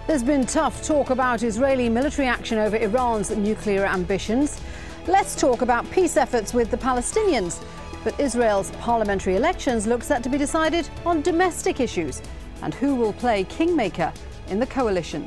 There's been tough talk about Israeli military action over Iran's nuclear ambitions. Let's talk about peace efforts with the Palestinians. But Israel's parliamentary elections look set to be decided on domestic issues. And who will play kingmaker in the coalition?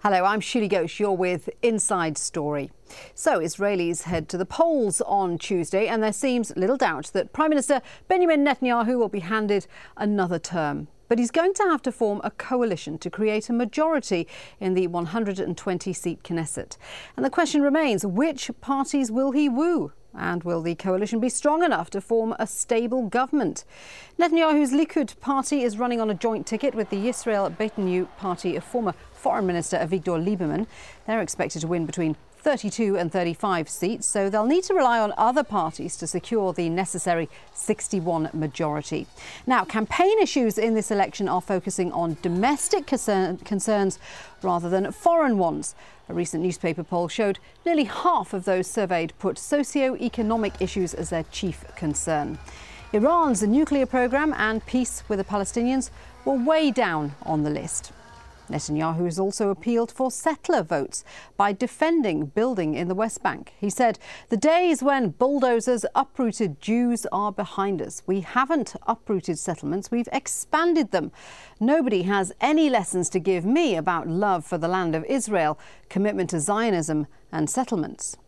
Hello, I'm Shuli Ghosh. You're with Inside Story. So Israelis head to the polls on Tuesday, and there seems little doubt that Prime Minister Benjamin Netanyahu will be handed another term. But he's going to have to form a coalition to create a majority in the 120-seat Knesset. And the question remains, which parties will he woo? And will the coalition be strong enough to form a stable government? Netanyahu's Likud party is running on a joint ticket with the Yisrael Beitenu party of former Foreign Minister Avigdor Lieberman. They're expected to win between 32 and 35 seats, so they'll need to rely on other parties to secure the necessary 61 majority. Now, campaign issues in this election are focusing on domestic concerns rather than foreign ones. A recent newspaper poll showed nearly half of those surveyed put socio-economic issues as their chief concern. Iran's nuclear program and peace with the Palestinians were way down on the list. Netanyahu has also appealed for settler votes by defending building in the West Bank. He said, "The days when bulldozers uprooted Jews are behind us. We haven't uprooted settlements, we've expanded them. Nobody has any lessons to give me about love for the land of Israel, commitment to Zionism and settlements."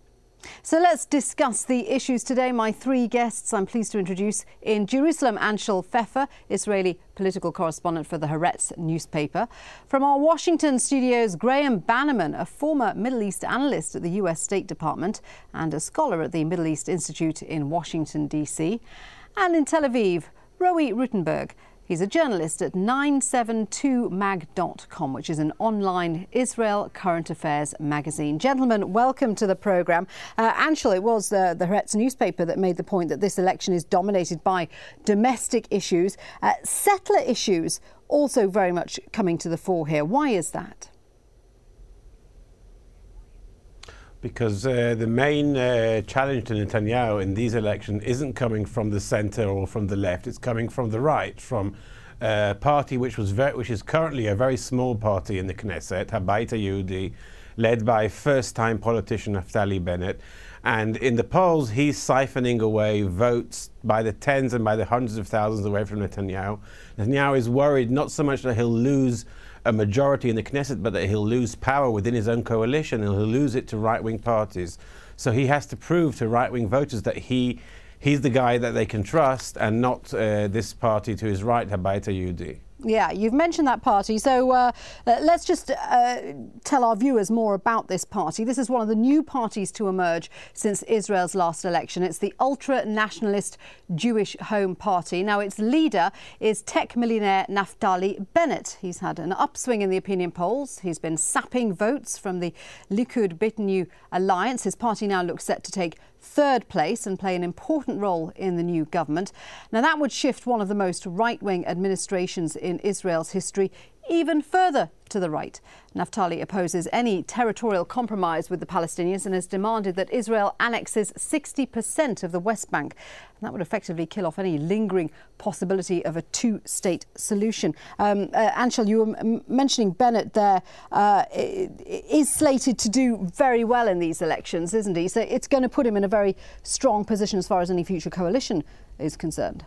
So let's discuss the issues today. My three guests I'm pleased to introduce: in Jerusalem, Anshel Pfeffer, Israeli political correspondent for the Haaretz newspaper. From our Washington studios, Graeme Bannerman, a former Middle East analyst at the US State Department and a scholar at the Middle East Institute in Washington, D.C. And in Tel Aviv, Roee Ruttenberg. He's a journalist at 972mag.com, which is an online Israel current affairs magazine. Gentlemen, welcome to the programme. Anshel, it was the Haaretz newspaper that made the point that this election is dominated by domestic issues. Settler issues also very much coming to the fore here. Why is that? Because the main challenge to Netanyahu in these elections isn't coming from the centre or from the left. It's coming from the right, from a party which is currently a very small party in the Knesset, Habait HaYehudi, led by first-time politician Naftali Bennett. And in the polls, he's siphoning away votes by the tens and by the hundreds of thousands away from Netanyahu. Netanyahu is worried not so much that he'll lose a majority in the Knesset, but that he'll lose power within his own coalition and he'll lose it to right-wing parties. So he has to prove to right-wing voters that he's the guy that they can trust and not this party to his right, Habait HaYehudi. Yeah, you've mentioned that party. So let's just tell our viewers more about this party. This is one of the new parties to emerge since Israel's last election. It's the ultra-nationalist Jewish Home Party. Now, its leader is tech millionaire Naftali Bennett. He's had an upswing in the opinion polls. He's been sapping votes from the Likud Beitenu alliance. His party now looks set to take third place and play an important role in the new government. Now, that would shift one of the most right-wing administrations in Israel's history even further to the right. Naftali opposes any territorial compromise with the Palestinians and has demanded that Israel annexes 60% of the West Bank. And that would effectively kill off any lingering possibility of a two-state solution. Anshel, you were mentioning Bennett there, is slated to do very well in these elections, isn't he? So it's going to put him in a very strong position as far as any future coalition is concerned.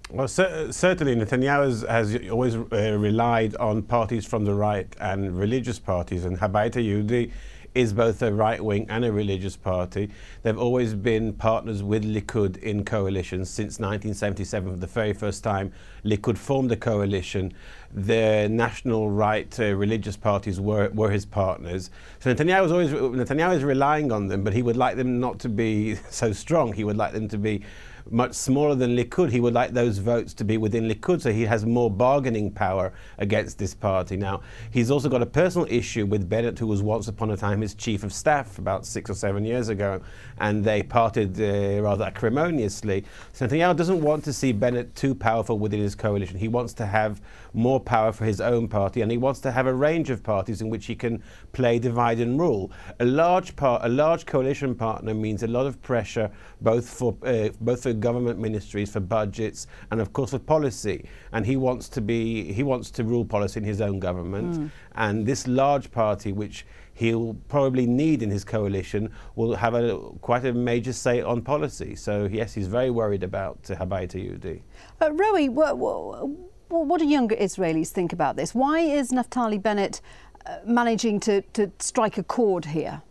Well, certainly Netanyahu has always relied on parties from the right and religious parties, and Habait HaYehudi is both a right-wing and a religious party. They've always been partners with Likud in coalitions since 1977. For the very first time Likud formed a coalition, the national right religious parties were his partners. So Netanyahu is relying on them, but he would like them not to be so strong. He would like them to be much smaller than Likud. He would like those votes to be within Likud, so he has more bargaining power against this party. Now, he's also got a personal issue with Bennett, who was once upon a time his chief of staff about 6 or 7 years ago, and they parted rather acrimoniously. So Netanyahu doesn't want to see Bennett too powerful within his coalition. He wants to have more power for his own party, and he wants to have a range of parties in which he can play divide and rule. A large coalition partner means a lot of pressure, both for government ministries, for budgets, and of course for policy. And he wants to rule policy in his own government. And this large party, which he'll probably need in his coalition, will have quite a major say on policy. So yes, he's very worried about Habayit Yehudi. Roee, what do younger Israelis think about this? Why is Naftali Bennett managing to strike a chord here?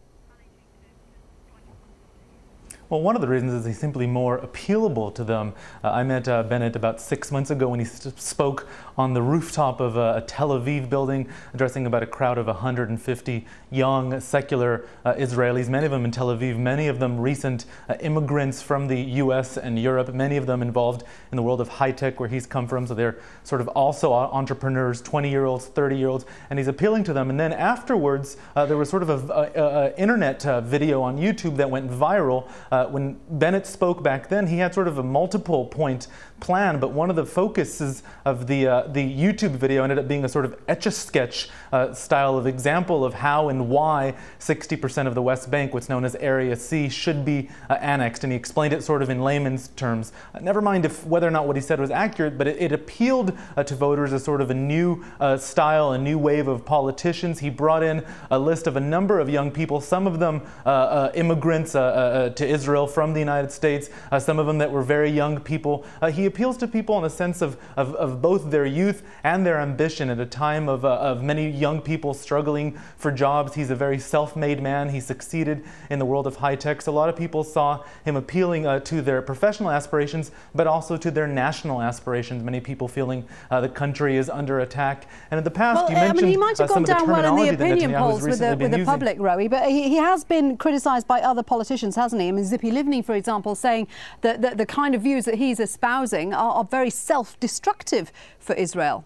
Well, one of the reasons is he's simply more appealable to them. I met Bennett about 6 months ago when he spoke on the rooftop of a Tel Aviv building, addressing about a crowd of 150 young, secular Israelis, many of them in Tel Aviv, many of them recent immigrants from the US and Europe, many of them involved in the world of high tech where he's come from. So they're sort of also entrepreneurs, 20-year-olds, 30-year-olds, and he's appealing to them. And then afterwards, there was sort of an internet video on YouTube that went viral. When Bennett spoke back then, he had sort of a multiple point plan, but one of the focuses of the YouTube video ended up being a sort of etch-a-sketch style of example of how and why 60% of the West Bank, what's known as Area C, should be annexed, and he explained it sort of in layman's terms. Never mind whether or not what he said was accurate, but it appealed to voters as sort of a new style, a new wave of politicians. He brought in a list of a number of young people, some of them immigrants to Israel from the United States, some of them that were very young people. He appeals to people in a sense of both their youth and their ambition at a time of many young people struggling for jobs. He's a very self-made man. He succeeded in the world of high tech. So a lot of people saw him appealing to their professional aspirations, but also to their national aspirations. Many people feeling the country is under attack. And in the past, you mentioned he might have gone down well in the opinion polls with the public, Roee, but he has been criticised by other politicians, hasn't he? I mean, Zippy Livni, for example, saying that the kind of views that he's espousing are very self-destructive for Israel.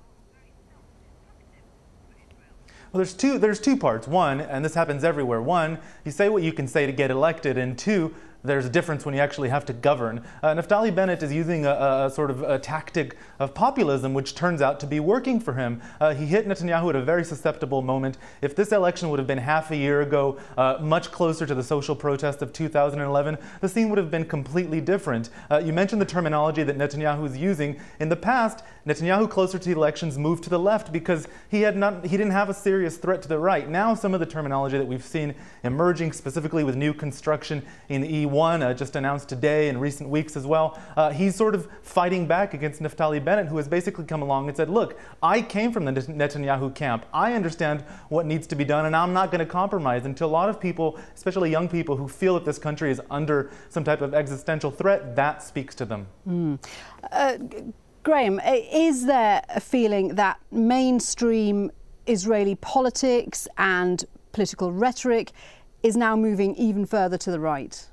Well, there's two parts. One, and this happens everywhere. One, you say what you can say to get elected, and two, there's a difference when you actually have to govern. Naftali Bennett is using a sort of a tactic of populism, which turns out to be working for him. He hit Netanyahu at a very susceptible moment. If this election would have been half a year ago, much closer to the social protest of 2011, the scene would have been completely different. You mentioned the terminology that Netanyahu is using. In the past, Netanyahu, closer to the elections, moved to the left because he didn't have a serious threat to the right. Now, some of the terminology that we've seen emerging, specifically with new construction in the E1, just announced today in recent weeks as well, he's sort of fighting back against Naftali Bennett, who has basically come along and said, look, I came from the Netanyahu camp. I understand what needs to be done, and I'm not going to compromise. And to a lot of people, especially young people who feel that this country is under some type of existential threat, that speaks to them. Graeme, is there a feeling that mainstream Israeli politics and political rhetoric is now moving even further to the right?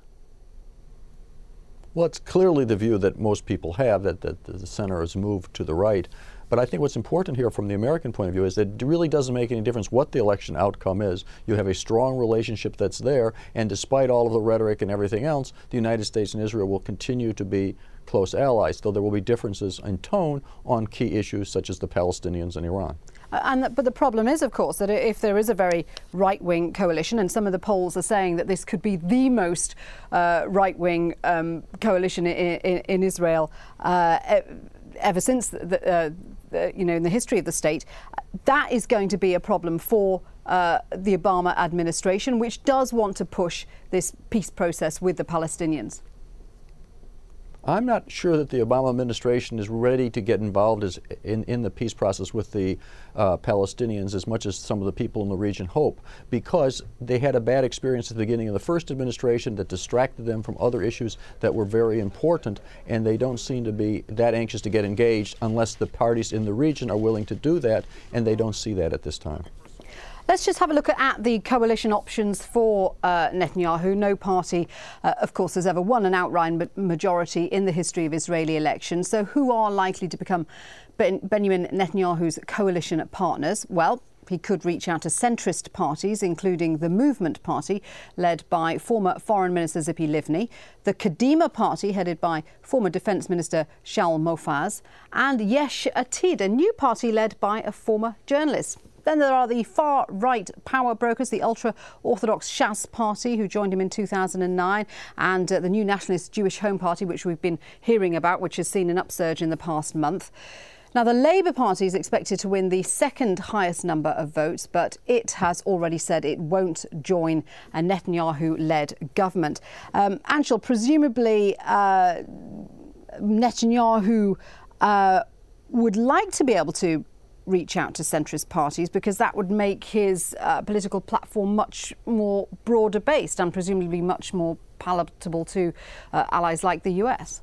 Well, it's clearly the view that most people have, that the center has moved to the right. But I think what's important here from the American point of view is that it really doesn't make any difference what the election outcome is. You have a strong relationship that's there, and despite all of the rhetoric and everything else, the United States and Israel will continue to be close allies, though there will be differences in tone on key issues such as the Palestinians and Iran. But the problem is, of course, that if there is a very right-wing coalition, and some of the polls are saying that this could be the most right-wing coalition in Israel ever since in the history of the state, that is going to be a problem for the Obama administration, which does want to push this peace process with the Palestinians. I'm not sure that the Obama administration is ready to get involved in the peace process with the Palestinians as much as some of the people in the region hope, because they had a bad experience at the beginning of the first administration that distracted them from other issues that were very important, and they don't seem to be that anxious to get engaged unless the parties in the region are willing to do that, and they don't see that at this time. Let's just have a look at the coalition options for Netanyahu. No party, of course, has ever won an outright majority in the history of Israeli elections. So who are likely to become Benjamin Netanyahu's coalition partners? Well, he could reach out to centrist parties, including the Movement Party, led by former Foreign Minister Tzipi Livni, the Kadima Party, headed by former Defence Minister Shaul Mofaz, and Yesh Atid, a new party led by a former journalist. Then there are the far-right power brokers, the Ultra-Orthodox Shas Party, who joined him in 2009, and the new Nationalist Jewish Home Party, which we've been hearing about, which has seen an upsurge in the past month. Now, the Labour Party is expected to win the second highest number of votes, but it has already said it won't join a Netanyahu-led government. Anshel, presumably Netanyahu would like to be able to reach out to centrist parties, because that would make his political platform much more broader based and presumably much more palatable to allies like the US.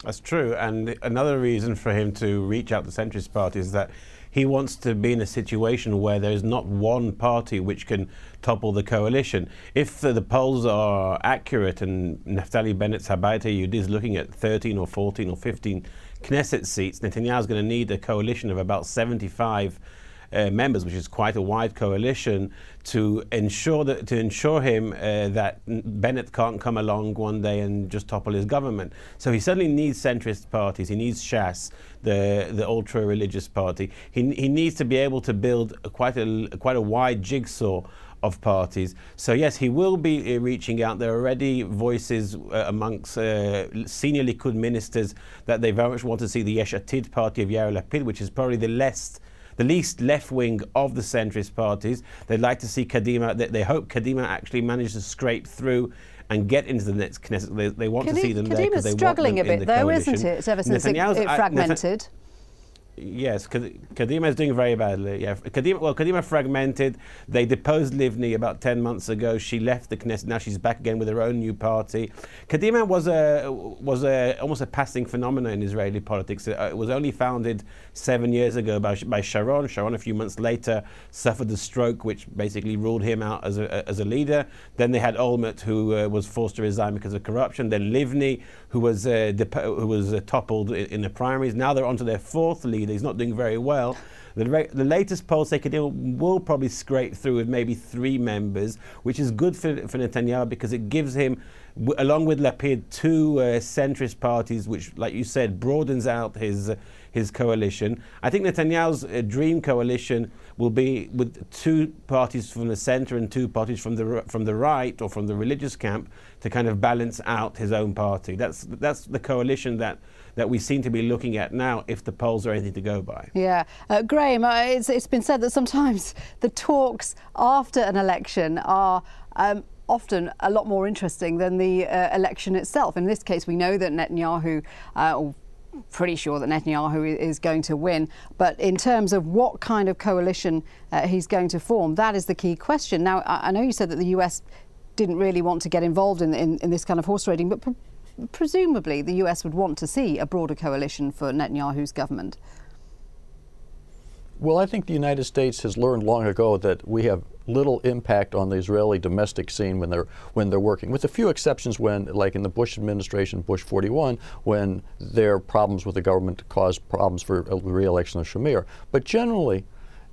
That's true, and another reason for him to reach out to centrist parties is that he wants to be in a situation where there's not one party which can topple the coalition. If the polls are accurate and Naftali Bennett's Habayit Yehudi is looking at 13 or 14 or 15 Knesset seats, Netanyahu's going to need a coalition of about 75 members, which is quite a wide coalition, to ensure him that Bennett can't come along one day and just topple his government. So he certainly needs centrist parties. He needs Shas, the ultra-religious party. He needs to be able to build quite a wide jigsaw of parties. So yes, he will be reaching out. There are already voices amongst senior Likud ministers that they very much want to see the Yesh Atid party of Yair Lapid, which is probably the least left-wing of the centrist parties. They'd like to see Kadima. They hope Kadima actually manages to scrape through and get into the next Knesset. They want to see them there because they want them in the coalition. Kadima's struggling a bit, though, isn't it? Ever since it fragmented. Yes, Kadima is doing very badly. Yeah, Kadima fragmented. They deposed Livni about 10 months ago. She left the Knesset. Now she's back again with her own new party. Kadima was almost a passing phenomenon in Israeli politics. It was only founded 7 years ago by Sharon. Sharon, a few months later, suffered a stroke, which basically ruled him out as a leader. Then they had Olmert, who was forced to resign because of corruption. Then Livni, who was toppled in the primaries. Now they're onto their fourth leader. He's not doing very well. The latest polls say Kadima will probably scrape through with maybe 3 members, which is good for Netanyahu because it gives him, along with Lapid, 2 centrist parties, which, like you said, broadens out his coalition. I think Netanyahu's dream coalition will be with 2 parties from the centre and 2 parties from the right or from the religious camp to kind of balance out his own party. That's the coalition that we seem to be looking at now, if the polls are anything to go by. Yeah. Graeme, it's been said that sometimes the talks after an election are often a lot more interesting than the election itself. In this case, we know that Netanyahu, pretty sure that Netanyahu is going to win. But in terms of what kind of coalition he's going to form, that is the key question. Now, I know you said that the US didn't really want to get involved in this kind of horse trading, but presumably the US would want to see a broader coalition for Netanyahu's government. Well, I think the United States has learned long ago that we have little impact on the Israeli domestic scene when they're working, with a few exceptions when, like in the Bush administration, Bush 41, when their problems with the government caused problems for a re-election of Shamir. But generally,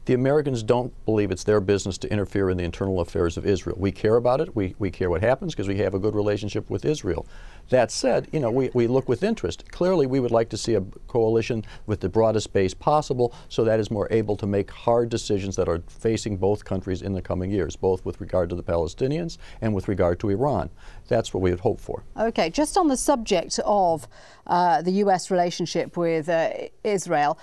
the Americans don't believe it's their business to interfere in the internal affairs of Israel. We care about it. We care what happens because we have a good relationship with Israel. That said, you know, we look with interest. Clearly, we would like to see a coalition with the broadest base possible, so that is more able to make hard decisions that are facing both countries in the coming years, both with regard to the Palestinians and with regard to Iran. That's what we would hope for. Okay, just on the subject of the US relationship with Israel,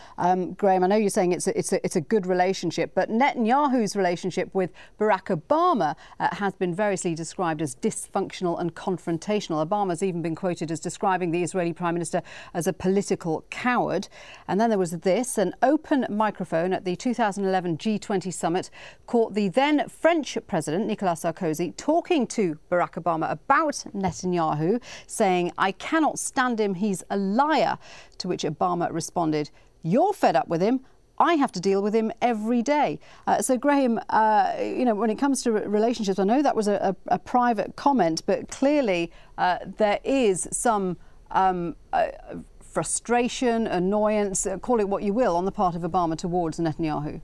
Graeme, I know you're saying it's a good relationship, but Netanyahu's relationship with Barack Obama has been variously described as dysfunctional and confrontational. Obama's even been quoted as describing the Israeli Prime Minister as a political coward. And then there was this: an open microphone at the 2011 G20 summit caught the then French President Nicolas Sarkozy talking to Barack Obama about Netanyahu, saying, "I cannot stand him, he's a liar," to which Obama responded, "You're fed up with him, I have to deal with him every day. So, Graeme, when it comes to relationships, I know that was a private comment, but clearly there is some frustration, annoyance, call it what you will, on the part of Obama towards Netanyahu.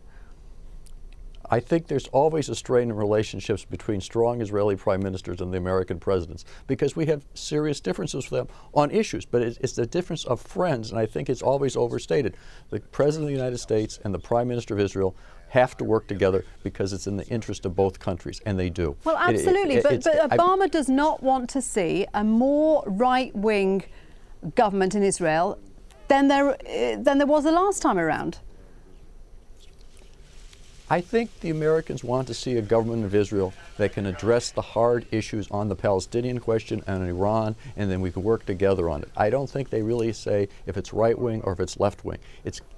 I think there's always a strain in relationships between strong Israeli prime ministers and the American presidents, because we have serious differences with them on issues, but it's the difference of friends, and I think it's always overstated. The President of the United States and the Prime Minister of Israel have to work together because it's in the interest of both countries, and they do. Well, absolutely, but Obama does not want to see a more right-wing government in Israel than there was the last time around. I think the Americans want to see a government of Israel that can address the hard issues on the Palestinian question and Iran, and then we can work together on it. I don't think they really say if it's right-wing or if it's left-wing.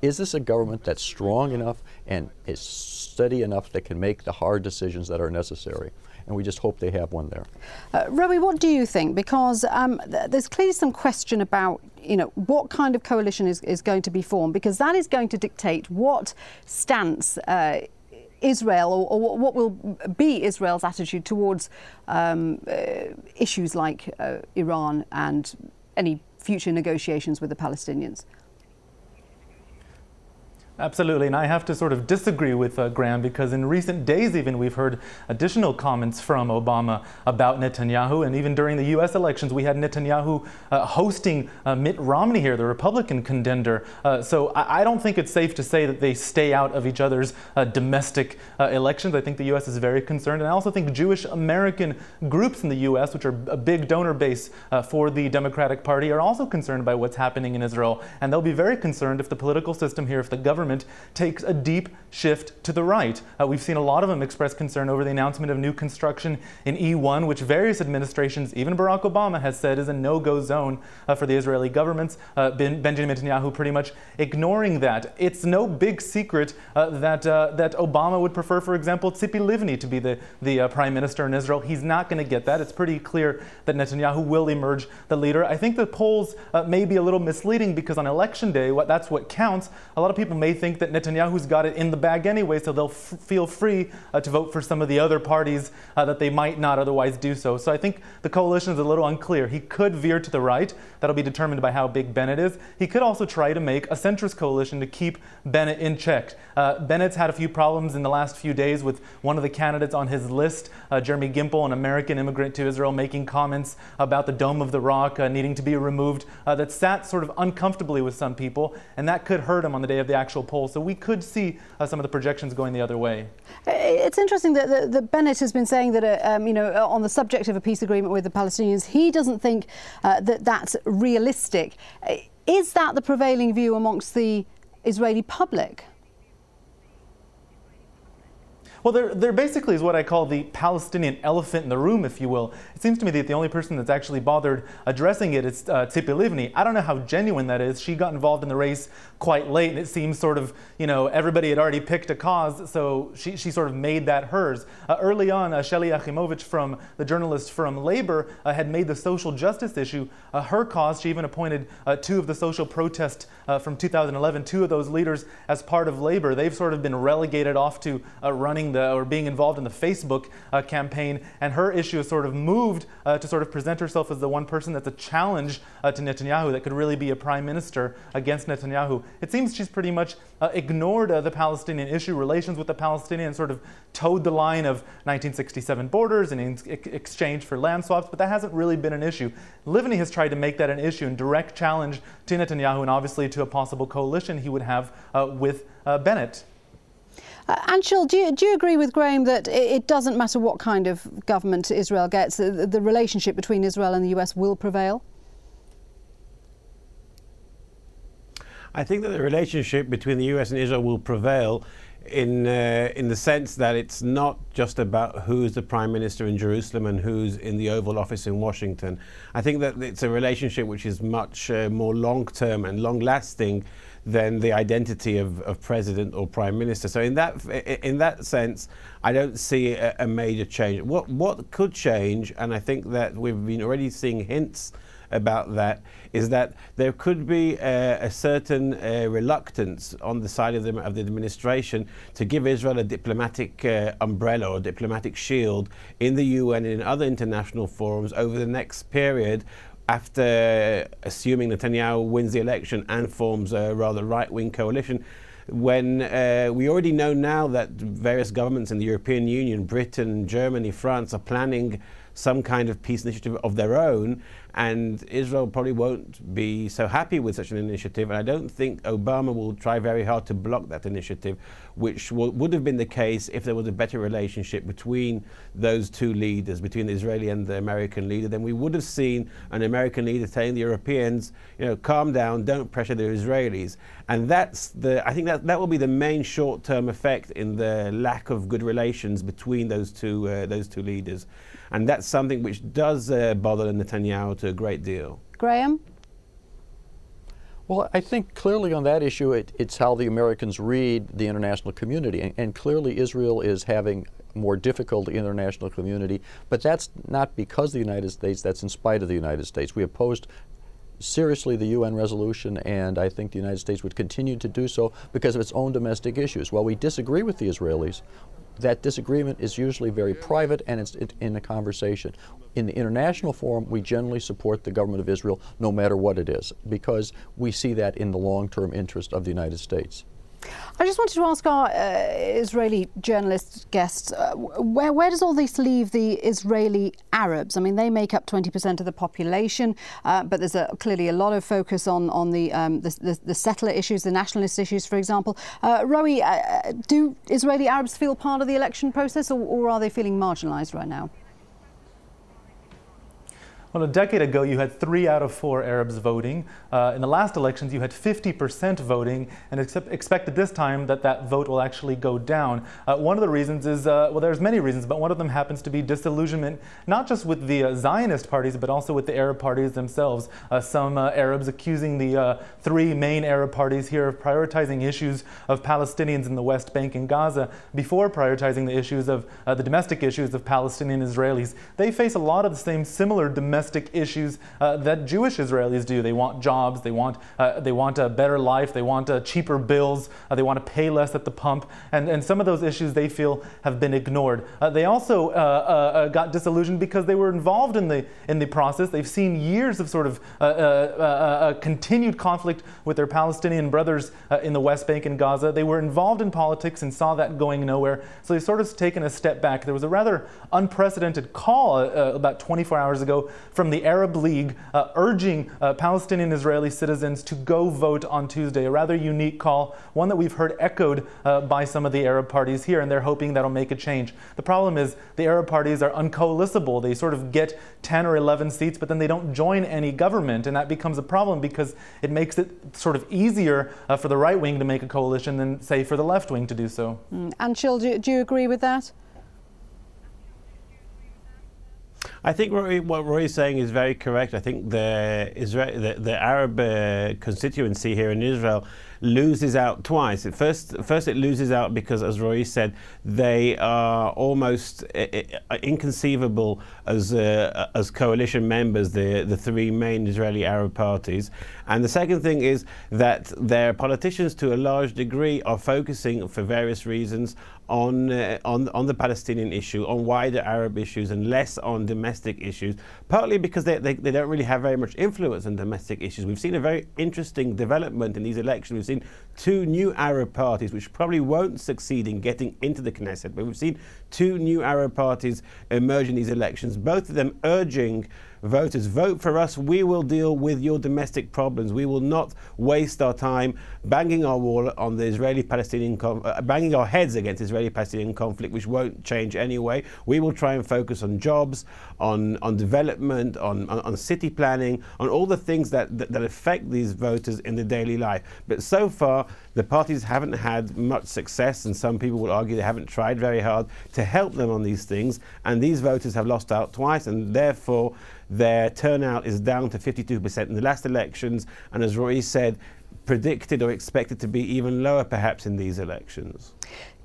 Is this a government that's strong enough and is steady enough that can make the hard decisions that are necessary? And we just hope they have one there. Roee, what do you think? Because there's clearly some question about what kind of coalition is going to be formed, because that is going to dictate what stance Israel, or what will be Israel's attitude towards issues like Iran and any future negotiations with the Palestinians. Absolutely, and I have to sort of disagree with Graeme, because in recent days even we've heard additional comments from Obama about Netanyahu, and even during the U.S. elections we had Netanyahu hosting Mitt Romney here, the Republican contender. So I don't think it's safe to say that they stay out of each other's domestic elections. I think the U.S. is very concerned, and I also think Jewish American groups in the U.S., which are a big donor base for the Democratic Party, are also concerned by what's happening in Israel, and they'll be very concerned if the political system here, if the government takes a deep shift to the right. We've seen a lot of them express concern over the announcement of new construction in E1, which various administrations, even Barack Obama, has said is a no-go zone for the Israeli governments. Benjamin Netanyahu pretty much ignoring that. It's no big secret that Obama would prefer, for example, Tzipi Livni to be the prime minister in Israel. He's not going to get that. It's pretty clear that Netanyahu will emerge the leader. I think the polls may be a little misleading, because on election day, that's what counts. A lot of people may think that Netanyahu's got it in the bag anyway, so they'll feel free to vote for some of the other parties that they might not otherwise do so. So I think the coalition is a little unclear. He could veer to the right. That'll be determined by how big Bennett is. He could also try to make a centrist coalition to keep Bennett in check. Bennett's had a few problems in the last few days with one of the candidates on his list, Jeremy Gimple, an American immigrant to Israel, making comments about the Dome of the Rock needing to be removed that sat sort of uncomfortably with some people, and that could hurt him on the day of the actual poll. So we could see some of the projections going the other way. It's interesting that Bennett has been saying that, on the subject of a peace agreement with the Palestinians, he doesn't think that that's realistic. Is that the prevailing view amongst the Israeli public? Well, there basically is what I call the Palestinian elephant in the room, if you will. It seems to me that the only person that's actually bothered addressing it is Tzipi Livni. I don't know how genuine that is. She got involved in the race quite late, and it seems sort of, everybody had already picked a cause, so she sort of made that hers. Early on, Shelley Yachimovich, the journalist from Labor, had made the social justice issue her cause. She even appointed two of the social protest from 2011, two of those leaders as part of Labor. They've sort of been relegated off to running or being involved in the Facebook campaign, and her issue has sort of moved to sort of present herself as the one person that's a challenge to Netanyahu, that could really be a prime minister against Netanyahu. It seems she's pretty much ignored the Palestinian issue, relations with the Palestinians, sort of towed the line of 1967 borders in exchange for land swaps, but that hasn't really been an issue. Livni has tried to make that an issue in direct challenge to Netanyahu, and obviously to a possible coalition he would have with Bennett. Anshel, do you agree with Graeme that it doesn't matter what kind of government Israel gets, the relationship between Israel and the US will prevail? I think that the relationship between the US and Israel will prevail in the sense that it's not just about who's the prime minister in Jerusalem and who's in the Oval Office in Washington. I think that it's a relationship which is much more long-term and long-lasting than the identity of president or prime minister. So in that sense, I don't see a major change. What could change, and I think that we've been already seeing hints about that is that there could be a certain reluctance on the side of the administration to give Israel a diplomatic umbrella or diplomatic shield in the UN and in other international forums over the next period, after assuming Netanyahu wins the election and forms a rather right-wing coalition, when we already know now that various governments in the European Union, Britain, Germany, France, are planning some kind of peace initiative of their own, and Israel probably won't be so happy with such an initiative, and I don't think Obama will try very hard to block that initiative, which would have been the case if there was a better relationship between those two leaders, between the Israeli and the American leader. Then we would have seen an American leader telling the Europeans, you know, calm down, don't pressure the Israelis. And I think that will be the main short-term effect in the lack of good relations between those two leaders. And that's something which does bother Netanyahu to a great deal. Graeme? Well, I think clearly on that issue, it's how the Americans read the international community. And clearly Israel is having more difficult international community, but that's not because of the United States, that's in spite of the United States. We opposed seriously the UN resolution, and I think the United States would continue to do so because of its own domestic issues. While we disagree with the Israelis, that disagreement is usually very private and it's in a conversation. In the international forum, we generally support the government of Israel no matter what it is, because we see that in the long-term interest of the United States. I just wanted to ask our Israeli journalist guests, where does all this leave the Israeli Arabs? I mean, they make up 20% of the population, but there's clearly a lot of focus on the settler issues, the nationalist issues, for example. Roee, do Israeli Arabs feel part of the election process, or are they feeling marginalised right now? Well, a decade ago, you had 3 out of 4 Arabs voting. In the last elections, you had 50% voting, and expected this time that vote will actually go down. One of the reasons is, well, there's many reasons, but one of them happens to be disillusionment, not just with the Zionist parties, but also with the Arab parties themselves. Some Arabs accusing the 3 main Arab parties here of prioritizing issues of Palestinians in the West Bank and Gaza before prioritizing the issues of the domestic issues of Palestinian Israelis. They face a lot of the same similar domestic issues that Jewish Israelis do. They want jobs, they want a better life, they want cheaper bills, they want to pay less at the pump, and some of those issues they feel have been ignored. They also got disillusioned because they were involved in the process. They've seen years of sort of continued conflict with their Palestinian brothers in the West Bank and Gaza. They were involved in politics and saw that going nowhere, so they've sort of taken a step back. There was a rather unprecedented call about 24 hours ago from the Arab League urging Palestinian Israeli citizens to go vote on Tuesday. A rather unique call, one that we've heard echoed by some of the Arab parties here, and they're hoping that'll make a change. The problem is the Arab parties are uncoalescible. They sort of get 10 or 11 seats, but then they don't join any government, and that becomes a problem because it makes it sort of easier for the right wing to make a coalition than, say, for the left wing to do so. Anshel, do you agree with that? I think what Roee is saying is very correct. I think the Arab constituency here in Israel loses out twice. First it loses out because, as Roee said, they are almost inconceivable as coalition members, the 3 main Israeli Arab parties. And the second thing is that their politicians, to a large degree, are focusing, for various reasons, on the Palestinian issue, on wider Arab issues, and less on domestic issues, partly because they don't really have very much influence on domestic issues. We've seen a very interesting development in these elections. We've seen 2 new Arab parties, which probably won't succeed in getting into the Knesset, but we've seen 2 new Arab parties emerge in these elections, both of them urging voters, vote for us, we will deal with your domestic problems. We will not waste our time banging our wall on the Israeli-Palestinian, banging our heads against Israeli-Palestinian conflict, which won't change anyway. We will try and focus on jobs, on development, on city planning, on all the things that affect these voters in the daily life. But so far, the parties haven't had much success, and some people will argue they haven't tried very hard to help them on these things, and these voters have lost out twice, and therefore their turnout is down to 52% in the last elections, and as Roee said, predicted or expected to be even lower perhaps in these elections.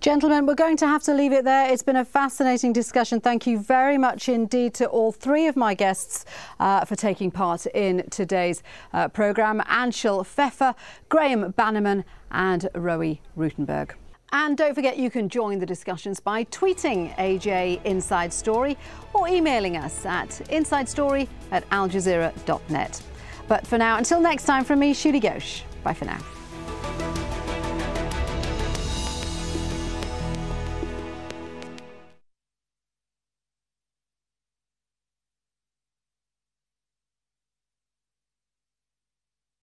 Gentlemen, we're going to have to leave it there. It's been a fascinating discussion. Thank you very much indeed to all three of my guests for taking part in today's programme. Anshel Pfeffer, Graeme Bannerman and Roee Ruttenberg. And don't forget, you can join the discussions by tweeting AJ Inside Story or emailing us at insidestory@aljazeera.net. But for now, until next time, from me, Shuli Ghosh. Bye for now.